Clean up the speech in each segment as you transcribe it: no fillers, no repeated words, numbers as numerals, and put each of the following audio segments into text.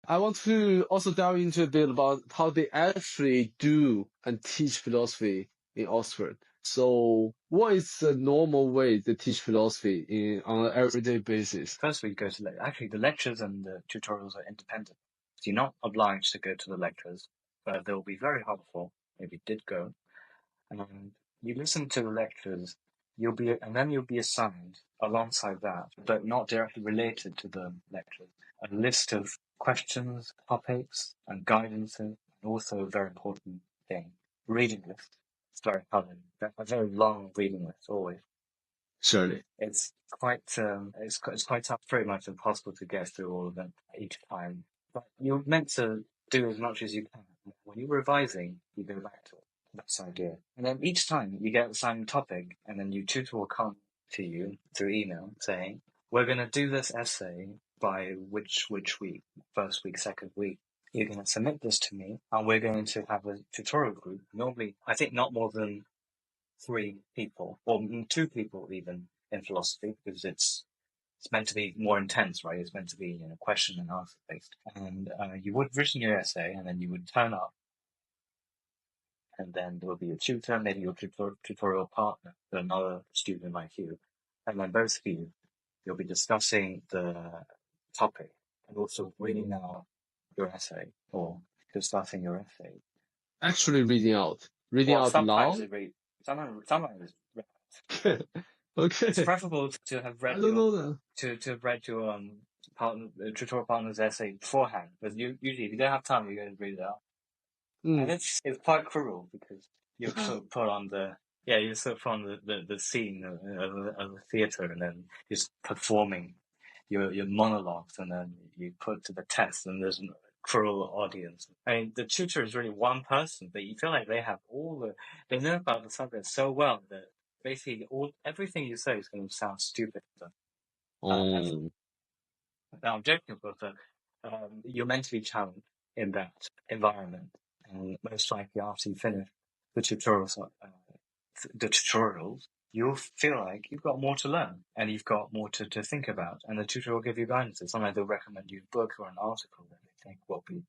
I want to also delve into a bit about how they actually do and teach philosophy in Oxford. So, what is the normal way they teach philosophy on an everyday basis? First, we go to actually the lectures and the tutorials are independent. So you're not obliged to go to the lectures, but they'll be very helpful if you did go. And you listen to the lectures, and then you'll be assigned alongside that, but not directly related to the lectures, a list of questions, topics, and guidances, and also a very important thing, reading list. It's very common, a very long reading list always. Surely. It's quite tough, pretty much impossible to get through all of them each time. But you're meant to do as much as you can. When you're revising, you go back to it. That's the idea. And then each time you get assigned a topic, and then your tutor will come to you through email saying, "We're going to do this essay by which week, first week, second week. You're going to submit this to me, and we're going to have a tutorial group. Normally, I think not more than 3 people, or 2 people even, in philosophy, because it's meant to be more intense, right? It's meant to be question and answer based. And you would written your essay, and then you would turn up, and then there would be a tutor, maybe your tutorial partner, another student like you, and then both of you'll be discussing the topic and also reading out your essay or discussing your essay. Actually, reading out Sometimes loud. Sometimes Okay. It's preferable to have read I don't know that. to have read your tutorial partner's essay beforehand, because usually if you don't have time, you're going to read it out, and it's quite cruel because you're sort of put on the scene of the theatre, and then just performing your monologues, and then you put to the test, and there's a cruel audience. I mean, the tutor is really one person, but you feel like they have they know about the subject so well that basically everything you say is going to sound stupid to them. Now, I'm joking, but you're meant to be challenged in that environment, and most likely after you finish the tutorials, you'll feel like you've got more to learn, and you've got more to think about, and the tutor will give you guidance. Sometimes they'll recommend you a book or an article that they think will be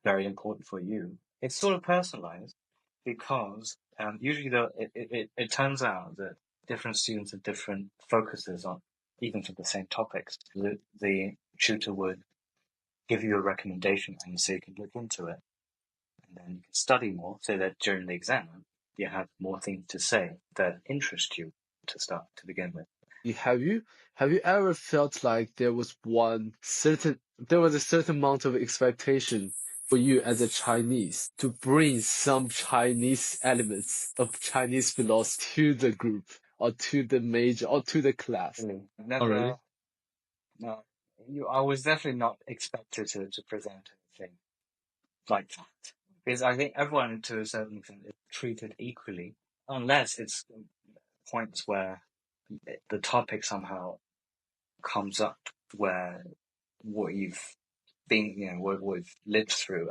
very important for you. It's sort of personalized because usually it turns out that different students have different focuses on, even for the same topics. The tutor would give you a recommendation, and so you can look into it, and then you can study more, so that during the exam you have more things to say that interest you to begin with. Have you ever felt like there was a certain amount of expectation for you as a Chinese to bring some Chinese elements of Chinese philosophy to the group or to the major or to the class? Really, Oh, really? never. No, I was definitely not expected to present anything like that, because I think everyone to a certain extent is treated equally, unless it's points where the topic somehow comes up where what you've been, what we've lived through